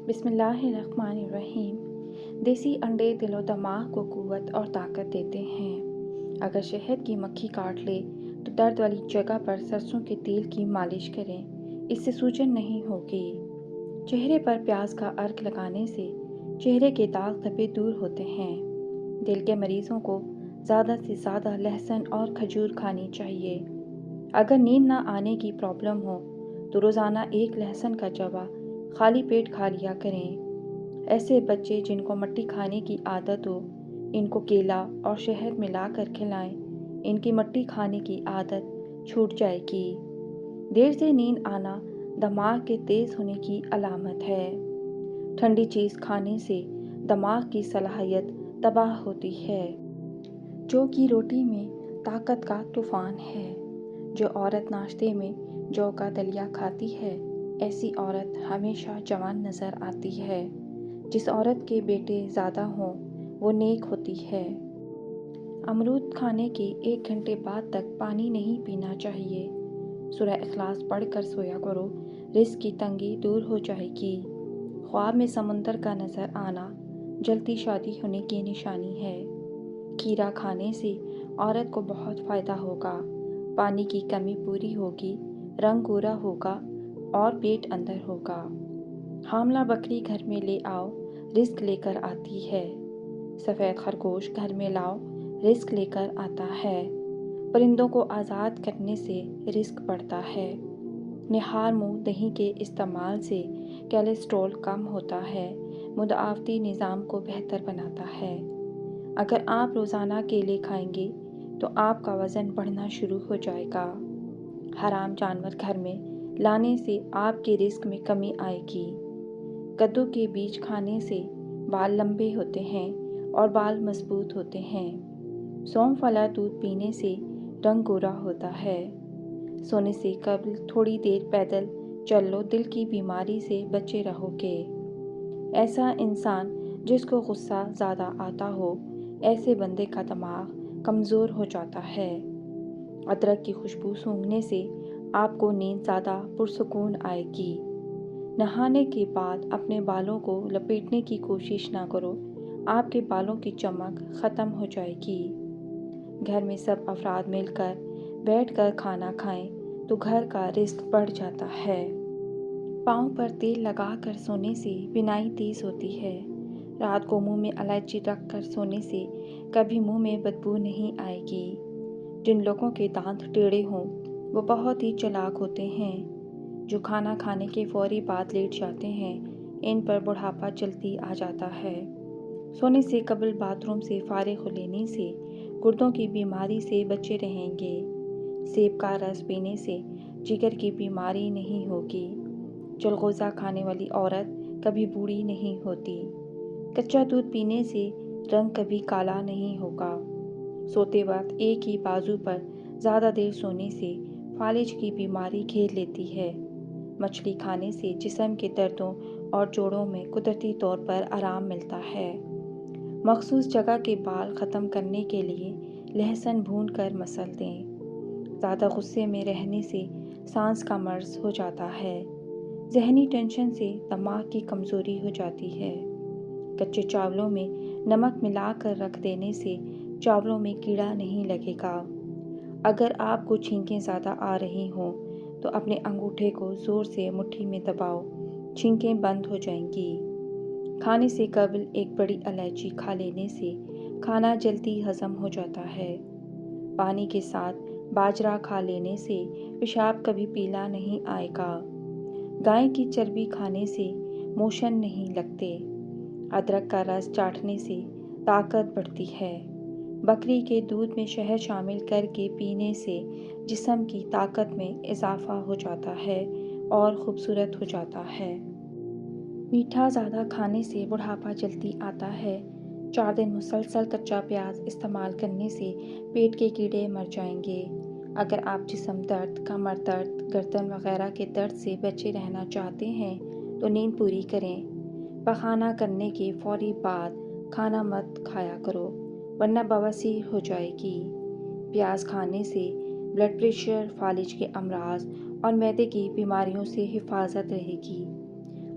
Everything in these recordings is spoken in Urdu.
بسم اللہ الرحمن الرحیم۔ دیسی انڈے دل و دماغ کو قوت اور طاقت دیتے ہیں۔ اگر شہد کی مکھی کاٹ لے تو درد والی جگہ پر سرسوں کے تیل کی مالش کریں، اس سے سوجن نہیں ہوگی۔ چہرے پر پیاز کا عرق لگانے سے چہرے کے داغ دھبے دور ہوتے ہیں۔ دل کے مریضوں کو زیادہ سے زیادہ لہسن اور کھجور کھانی چاہیے۔ اگر نیند نہ آنے کی پرابلم ہو تو روزانہ ایک لہسن کا جوہ خالی پیٹ کھا لیا کریں۔ ایسے بچے جن کو مٹی کھانے کی عادت ہو، ان کو کیلا اور شہد ملا کر کھلائیں، ان کی مٹی کھانے کی عادت چھوٹ جائے گی۔ دیر سے نیند آنا دماغ کے تیز ہونے کی علامت ہے۔ ٹھنڈی چیز کھانے سے دماغ کی صلاحیت تباہ ہوتی ہے۔ جو کی روٹی میں طاقت کا طوفان ہے۔ جو عورت ناشتے میں جو کا دلیا کھاتی ہے، ایسی عورت ہمیشہ جوان نظر آتی ہے۔ جس عورت کے بیٹے زیادہ ہوں وہ نیک ہوتی ہے۔ امرود کھانے کے 1 گھنٹے بعد تک پانی نہیں پینا چاہیے۔ سورہ اخلاص پڑھ کر سویا کرو، رزق کی تنگی دور ہو جائے گی۔ خواب میں سمندر کا نظر آنا جلدی شادی ہونے کی نشانی ہے۔ کھیرا کھانے سے عورت کو بہت فائدہ ہوگا۔ پانی کی کمی پوری ہوگی، رنگ گورا ہوگا اور پیٹ اندر ہوگا۔ حاملہ بکری گھر میں لے آؤ، رزق لے کر آتی ہے۔ سفید خرگوش گھر میں لاؤ، رزق لے کر آتا ہے۔ پرندوں کو آزاد کرنے سے رزق بڑھتا ہے۔ نہار منہ دہی کے استعمال سے کولیسٹرول کم ہوتا ہے، مدافعتی نظام کو بہتر بناتا ہے۔ اگر آپ روزانہ کیلے کھائیں گے تو آپ کا وزن بڑھنا شروع ہو جائے گا۔ حرام جانور گھر میں لانے سے آپ کے رزق میں کمی آئے گی۔ کدو کے بیج کھانے سے بال لمبے ہوتے ہیں اور بال مضبوط ہوتے ہیں۔ سونف والا دودھ پینے سے رنگ گورا ہوتا ہے۔ سونے سے قبل تھوڑی دیر پیدل چل لو، دل کی بیماری سے بچے رہو گے۔ ایسا انسان جس کو غصہ زیادہ آتا ہو، ایسے بندے کا دماغ کمزور ہو جاتا ہے۔ ادرک کی خوشبو سونگھنے سے آپ کو نیند زیادہ پرسکون آئے گی۔ نہانے کے بعد اپنے بالوں کو لپیٹنے کی کوشش نہ کرو، آپ کے بالوں کی چمک ختم ہو جائے گی۔ گھر میں سب افراد مل کر بیٹھ کر کھانا کھائیں تو گھر کا رزق بڑھ جاتا ہے۔ پاؤں پر تیل لگا کر سونے سے بینائی تیز ہوتی ہے۔ رات کو منہ میں الائچی رکھ کر سونے سے کبھی منہ میں بدبو نہیں آئے گی۔ جن لوگوں کے دانت ٹیڑھے ہوں وہ بہت ہی چالاک ہوتے ہیں۔ جو کھانا کھانے کے فوری بعد لیٹ جاتے ہیں، ان پر بڑھاپا جلدی آ جاتا ہے۔ سونے سے قبل باتھ روم سے فارغ ہو لینے سے گردوں کی بیماری سے بچے رہیں گے۔ سیب کا رس پینے سے جگر کی بیماری نہیں ہوگی۔ چلغوزہ کھانے والی عورت کبھی بوڑھی نہیں ہوتی۔ کچا دودھ پینے سے رنگ کبھی کالا نہیں ہوگا۔ سوتے وقت ایک ہی بازو پر زیادہ دیر سونے سے فالج کی بیماری گھیر لیتی ہے۔ مچھلی کھانے سے جسم کے دردوں اور جوڑوں میں قدرتی طور پر آرام ملتا ہے۔ مخصوص جگہ کے بال ختم کرنے کے لیے لہسن بھون کر مسل دیں۔ زیادہ غصے میں رہنے سے سانس کا مرض ہو جاتا ہے۔ ذہنی ٹینشن سے دماغ کی کمزوری ہو جاتی ہے۔ کچے چاولوں میں نمک ملا کر رکھ دینے سے چاولوں میں کیڑا نہیں لگے گا۔ اگر آپ کو چھینکیں زیادہ آ رہی ہوں تو اپنے انگوٹھے کو زور سے مٹھی میں دباؤ، چھینکیں بند ہو جائیں گی۔ کھانے سے قبل ایک بڑی الائچی کھا لینے سے کھانا جلدی ہضم ہو جاتا ہے۔ پانی کے ساتھ باجرہ کھا لینے سے پیشاب کبھی پیلا نہیں آئے گا۔ گائے کی چربی کھانے سے موشن نہیں لگتے۔ ادرک کا رس چاٹنے سے طاقت بڑھتی ہے۔ بکری کے دودھ میں شہد شامل کر کے پینے سے جسم کی طاقت میں اضافہ ہو جاتا ہے اور خوبصورت ہو جاتا ہے۔ میٹھا زیادہ کھانے سے بڑھاپا جلدی آتا ہے۔ 4 دن مسلسل کچا پیاز استعمال کرنے سے پیٹ کے کیڑے مر جائیں گے۔ اگر آپ جسم درد، کمر درد، گردن وغیرہ کے درد سے بچے رہنا چاہتے ہیں تو نیند پوری کریں۔ پخانہ کرنے کے فوری بعد کھانا مت کھایا کرو ورنہ بواسیر ہو جائے گی۔ پیاز کھانے سے بلڈ پریشر، فالج کے امراض اور معدے کی بیماریوں سے حفاظت رہے گی۔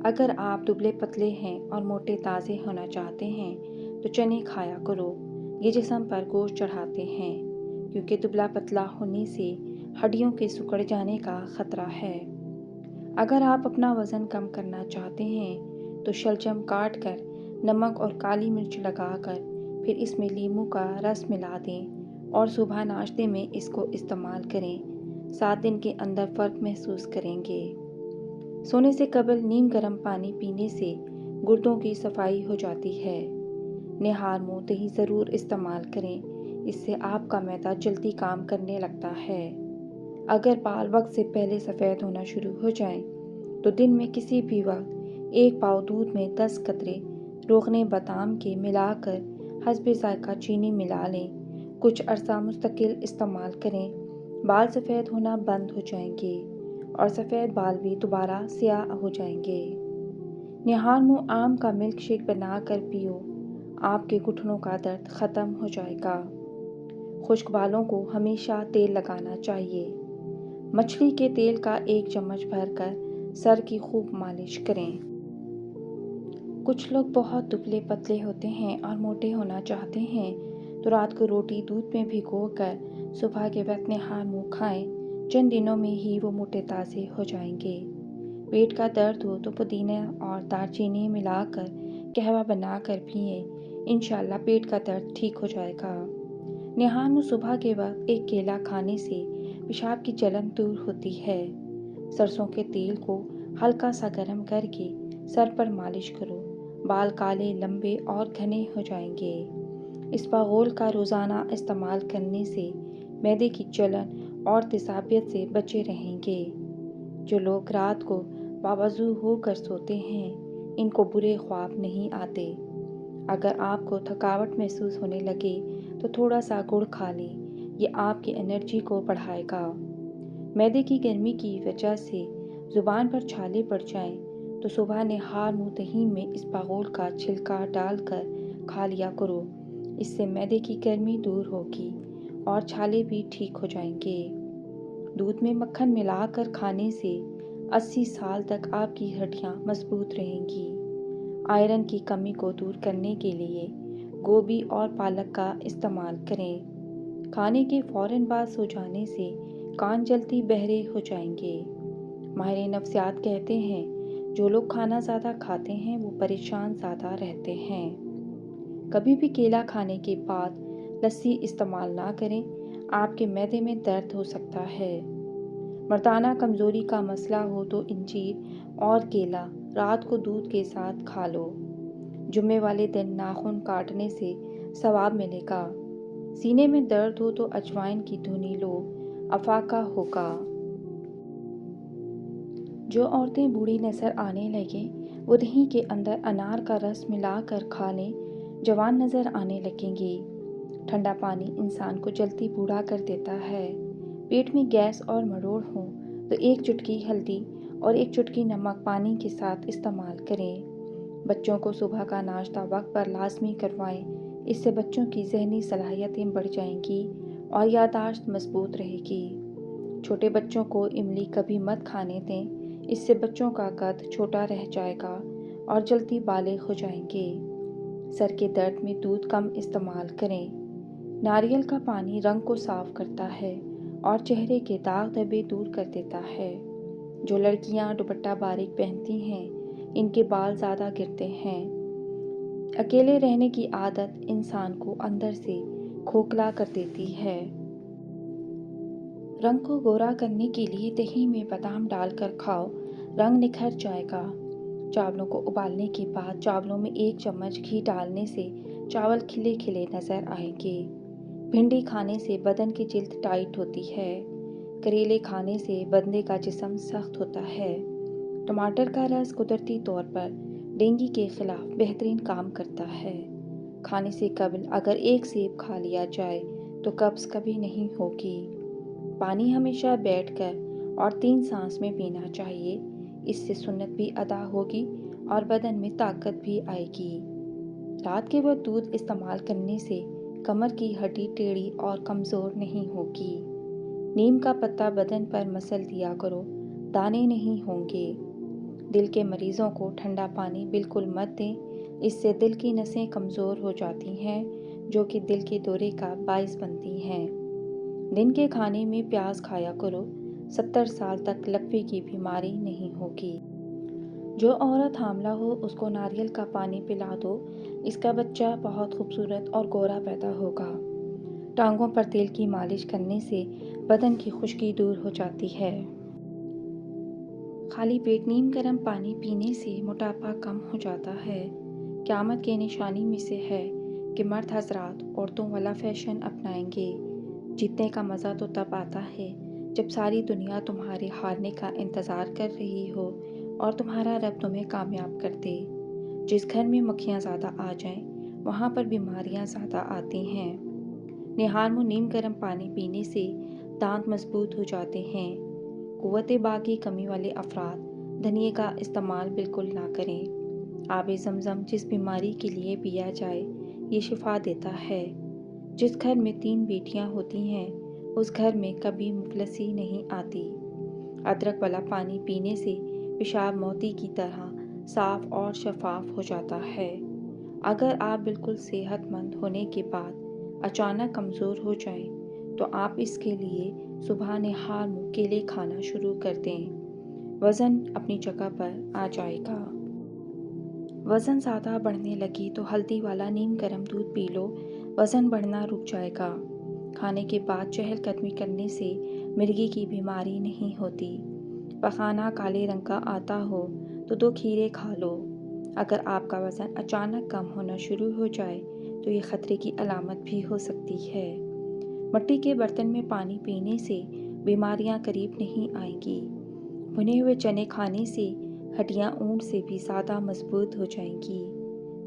اگر آپ دبلے پتلے ہیں اور موٹے تازے ہونا چاہتے ہیں تو چنے کھایا کرو، یہ جسم پر گوشت چڑھاتے ہیں، کیونکہ دبلا پتلا ہونے سے ہڈیوں کے سکڑ جانے کا خطرہ ہے۔ اگر آپ اپنا وزن کم کرنا چاہتے ہیں تو شلجم کاٹ کر نمک اور کالی مرچ لگا کر پھر اس میں لیموں کا رس ملا دیں اور صبح ناشتے میں اس کو استعمال کریں۔ 7 دن کے اندر فرق محسوس کریں گے۔ سونے سے قبل نیم گرم پانی پینے سے گردوں کی صفائی ہو جاتی ہے۔ نہار منہ دہی ضرور استعمال کریں، اس سے آپ کا معدہ جلدی کام کرنے لگتا ہے۔ اگر بال وقت سے پہلے سفید ہونا شروع ہو جائیں تو دن میں کسی بھی وقت 1 پاؤ دودھ میں 10 قطرے روغن بادام کے ملا کر حسب ذائقہ چینی ملا لیں، کچھ عرصہ مستقل استعمال کریں، بال سفید ہونا بند ہو جائیں گے اور سفید بال بھی دوبارہ سیاہ ہو جائیں گے۔ نہار منہ آم کا ملک شیک بنا کر پیو، آپ کے گھٹنوں کا درد ختم ہو جائے گا۔ خشک بالوں کو ہمیشہ تیل لگانا چاہیے۔ مچھلی کے تیل کا 1 چمچ بھر کر سر کی خوب مالش کریں۔ کچھ لوگ بہت دبلے پتلے ہوتے ہیں اور موٹے ہونا چاہتے ہیں تو رات کو روٹی دودھ میں بھگو کر صبح کے وقت نہار منہ کھائیں، چند دنوں میں ہی وہ موٹے تازے ہو جائیں گے۔ پیٹ کا درد ہو تو پودینہ اور دار چینی ملا کر قہوہ بنا کر پئیں، انشاءاللہ پیٹ کا درد ٹھیک ہو جائے گا۔ نہار منہ صبح کے وقت 1 کیلا کھانے سے پیشاب کی جلن دور ہوتی ہے۔ سرسوں کے تیل کو ہلکا سا گرم کر کے سر پر مالش کرو، بال کالے لمبے اور گھنے ہو جائیں گے۔ اسپاغول کا روزانہ استعمال کرنے سے معدے کی جلن اور تیزابیت سے بچے رہیں گے۔ جو لوگ رات کو باوضو ہو کر سوتے ہیں ان کو برے خواب نہیں آتے۔ اگر آپ کو تھکاوٹ محسوس ہونے لگے تو تھوڑا سا گڑ کھا لیں، یہ آپ کی انرجی کو بڑھائے گا۔ معدے کی گرمی کی وجہ سے زبان پر چھالے پڑ جائیں تو صبح نہار منہ دہی میں اسپاغول کا چھلکا ڈال کر کھا لیا کرو، اس سے معدے کی گرمی دور ہوگی اور چھالے بھی ٹھیک ہو جائیں گے۔ دودھ میں مکھن ملا کر کھانے سے 80 سال تک آپ کی ہڈیاں مضبوط رہیں گی۔ آئرن کی کمی کو دور کرنے کے لیے گوبھی اور پالک کا استعمال کریں۔ کھانے کے فوراً بعد سو جانے سے کان جلدی بہرے ہو جائیں گے۔ ماہر نفسیات کہتے ہیں جو لوگ کھانا زیادہ کھاتے ہیں وہ پریشان زیادہ رہتے ہیں۔ کبھی بھی کیلا کھانے کے بعد لسی استعمال نہ کریں، آپ کے معدے میں درد ہو سکتا ہے۔ مردانہ کمزوری کا مسئلہ ہو تو انجیر اور کیلا رات کو دودھ کے ساتھ کھا لو۔ جمعے والے دن ناخن کاٹنے سے ثواب ملے گا۔ سینے میں درد ہو تو اجوائن کی دھنی لو، افاقہ ہوگا۔ جو عورتیں بوڑھی نظر آنے لگیں وہ دہی کے اندر انار کا رس ملا کر کھا لیں، جوان نظر آنے لگیں گی۔ ٹھنڈا پانی انسان کو جلدی بوڑھا کر دیتا ہے۔ پیٹ میں گیس اور مروڑ ہوں تو 1 چٹکی ہلدی اور 1 چٹکی نمک پانی کے ساتھ استعمال کریں۔ بچوں کو صبح کا ناشتہ وقت پر لازمی کروائیں، اس سے بچوں کی ذہنی صلاحیتیں بڑھ جائیں گی اور یادداشت مضبوط رہے گی۔ چھوٹے بچوں کو املی کبھی مت کھانے دیں، اس سے بچوں کا قد چھوٹا رہ جائے گا اور جلدی بالغ ہو جائیں گے۔ سر کے درد میں دودھ کم استعمال کریں۔ ناریل کا پانی رنگ کو صاف کرتا ہے اور چہرے کے داغ دھبے دور کر دیتا ہے۔ جو لڑکیاں دوپٹہ باریک پہنتی ہیں ان کے بال زیادہ گرتے ہیں۔ اکیلے رہنے کی عادت انسان کو اندر سے کھوکھلا کر دیتی ہے۔ رنگ کو گورا کرنے کے لیے دہی میں بادام ڈال کر کھاؤ، رنگ نکھر جائے گا۔ چاولوں کو ابالنے کے بعد چاولوں میں 1 چمچ گھی ڈالنے سے چاول کھلے کھلے نظر آئیں گے۔ بھنڈی کھانے سے بدن کی جلد ٹائٹ ہوتی ہے۔ کریلے کھانے سے بندے کا جسم سخت ہوتا ہے۔ ٹماٹر کا رس قدرتی طور پر ڈینگی کے خلاف بہترین کام کرتا ہے۔ کھانے سے قبل اگر 1 سیب کھا لیا جائے تو قبض کبھی نہیں ہوگی۔ پانی ہمیشہ بیٹھ کر اور 3 سانس میں پینا چاہیے، اس سے سنت بھی ادا ہوگی اور بدن میں طاقت بھی آئے گی۔ رات کے وقت دودھ استعمال کرنے سے کمر کی ہڈی ٹیڑھی اور کمزور نہیں ہوگی۔ نیم کا پتا بدن پر مسل دیا کرو، دانے نہیں ہوں گے۔ دل کے مریضوں کو ٹھنڈا پانی بالکل مت دیں، اس سے دل کی نسیں کمزور ہو جاتی ہیں جو کہ دل کے دورے کا باعث بنتی ہیں۔ دن کے کھانے میں پیاز کھایا کرو، 70 سال تک لکوے کی بیماری نہیں ہوگی۔ جو عورت حاملہ ہو اس کو ناریل کا پانی پلا دو، اس کا بچہ بہت خوبصورت اور گورا پیدا ہوگا۔ ٹانگوں پر تیل کی مالش کرنے سے بدن کی خشکی دور ہو جاتی ہے۔ خالی پیٹ نیم گرم پانی پینے سے موٹاپا کم ہو جاتا ہے۔ قیامت کے نشانی میں سے ہے کہ مرد حضرات عورتوں والا فیشن اپنائیں گے۔ جیتنے کا مزہ تو تب آتا ہے جب ساری دنیا تمہارے ہارنے کا انتظار کر رہی ہو اور تمہارا رب تمہیں کامیاب کر دے۔ جس گھر میں مکھیاں زیادہ آ جائیں وہاں پر بیماریاں زیادہ آتی ہیں۔ نہار منہ نیم گرم پانی پینے سے دانت مضبوط ہو جاتے ہیں۔ قوت باغ کی کمی والے افراد دھنیے کا استعمال بالکل نہ کریں۔ آب زمزم جس بیماری کے لیے پیا جائے یہ شفا دیتا ہے۔ جس گھر میں 3 بیٹیاں ہوتی ہیں اس گھر میں کبھی مفلسی نہیں آتی۔ ادرک والا پانی پینے سے پیشاب موتی کی طرح صاف اور شفاف ہو جاتا ہے۔ اگر آپ بالکل صحت مند ہونے کے بعد اچانک کمزور ہو جائیں تو آپ اس کے لیے صبح نہار منہ کیلے کھانا شروع کر دیں، وزن اپنی جگہ پر آ جائے گا۔ وزن زیادہ بڑھنے لگے تو ہلدی والا نیم گرم دودھ پی لو، وزن بڑھنا رک جائے گا۔ کھانے کے بعد چہل قدمی کرنے سے مرگی کی بیماری نہیں ہوتی۔ پخانہ کالے رنگ کا آتا ہو تو 2 کھیرے کھا لو۔ اگر آپ کا وزن اچانک کم ہونا شروع ہو جائے تو یہ خطرے کی علامت بھی ہو سکتی ہے۔ مٹی کے برتن میں پانی پینے سے بیماریاں قریب نہیں آئیں گی۔ بھنے ہوئے چنے کھانے سے ہڈیاں اونٹ سے بھی زیادہ مضبوط ہو جائیں گی۔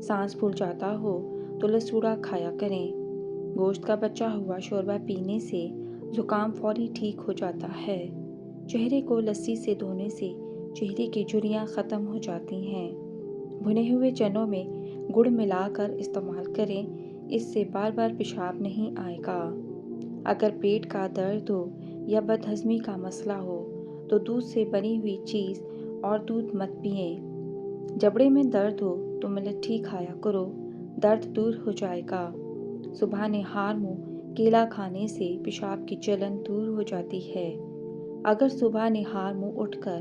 سانس پھول جاتا ہو تو لسوڑا کھایا کریں۔ گوشت کا بچا ہوا شوربہ پینے سے زکام فوری ٹھیک ہو جاتا ہے۔ چہرے کو لسی سے دھونے سے چہرے کی جھریاں ختم ہو جاتی ہیں۔ بھنے ہوئے چنوں میں گڑ ملا کر استعمال کریں، اس سے بار بار پیشاب نہیں آئے گا۔ اگر پیٹ کا درد ہو یا بدہضمی کا مسئلہ ہو تو دودھ سے بنی ہوئی چیز اور دودھ مت پئیں۔ جبڑے میں درد ہو تو ملٹھی کھایا کرو، درد دور ہو جائے گا۔ صبح نہار منہ کیلا کھانے سے پیشاب کی جلن دور ہو جاتی ہے۔ اگر صبح نہار منہ اٹھ کر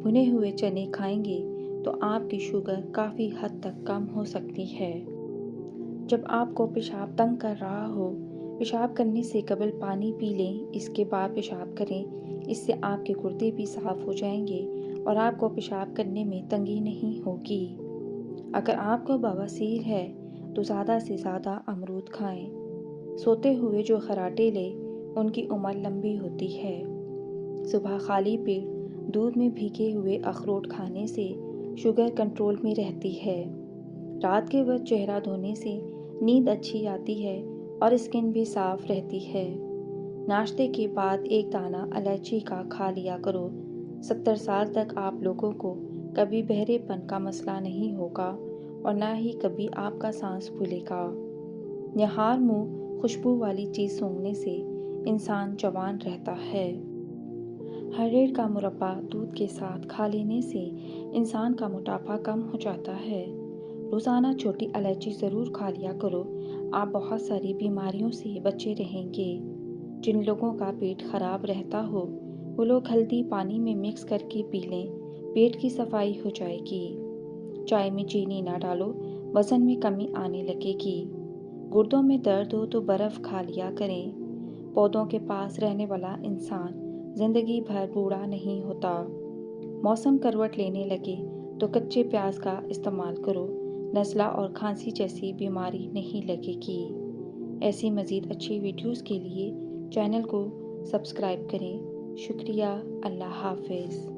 بھنے ہوئے چنے کھائیں گے تو آپ کی شوگر کافی حد تک کم ہو سکتی ہے۔ جب آپ کو پیشاب تنگ کر رہا ہو، پیشاب کرنے سے قبل پانی پی لیں، اس کے بعد پیشاب کریں، اس سے آپ کے گردے بھی صاف ہو جائیں گے اور آپ کو پیشاب کرنے میں تنگی نہیں ہوگی۔ اگر آپ کو بواسیر ہے تو زیادہ سے زیادہ امرود کھائیں۔ سوتے ہوئے جو خراٹے لے ان کی عمر لمبی ہوتی ہے۔ صبح خالی پیٹ دودھ میں بھیگے ہوئے اخروٹ کھانے سے شوگر کنٹرول میں رہتی ہے۔ رات کے وقت چہرہ دھونے سے نیند اچھی آتی ہے اور اسکن بھی صاف رہتی ہے۔ ناشتے کے بعد 1 دانہ الائچی کا کھا لیا کرو۔ 70 سال تک آپ لوگوں کو کبھی بہرے پن کا مسئلہ نہیں ہوگا اور نہ ہی کبھی آپ کا سانس پھولے گا۔ نہار منہ خوشبو والی چیز سونگھنے سے انسان جوان رہتا ہے۔ ہرڑ کا مربع دودھ کے ساتھ کھا لینے سے انسان کا موٹاپا کم ہو جاتا ہے۔ روزانہ چھوٹی الائچی ضرور کھا لیا کرو، آپ بہت ساری بیماریوں سے بچے رہیں گے۔ جن لوگوں کا پیٹ خراب رہتا ہو وہ لوگ ہلدی پانی میں مکس کر کے پی لیں، پیٹ کی صفائی ہو جائے گی۔ چائے میں چینی نہ ڈالو، وزن میں کمی آنے لگے گی۔ گردوں میں درد ہو تو برف کھا لیا کریں۔ پودوں کے پاس رہنے والا انسان زندگی بھر بوڑھا نہیں ہوتا۔ موسم کروٹ لینے لگے تو کچے پیاز کا استعمال کرو، نزلہ اور کھانسی جیسی بیماری نہیں لگے گی۔ ایسی مزید اچھی ویڈیوز کے لیے چینل کو سبسکرائب کریں۔ شکریہ، اللہ حافظ۔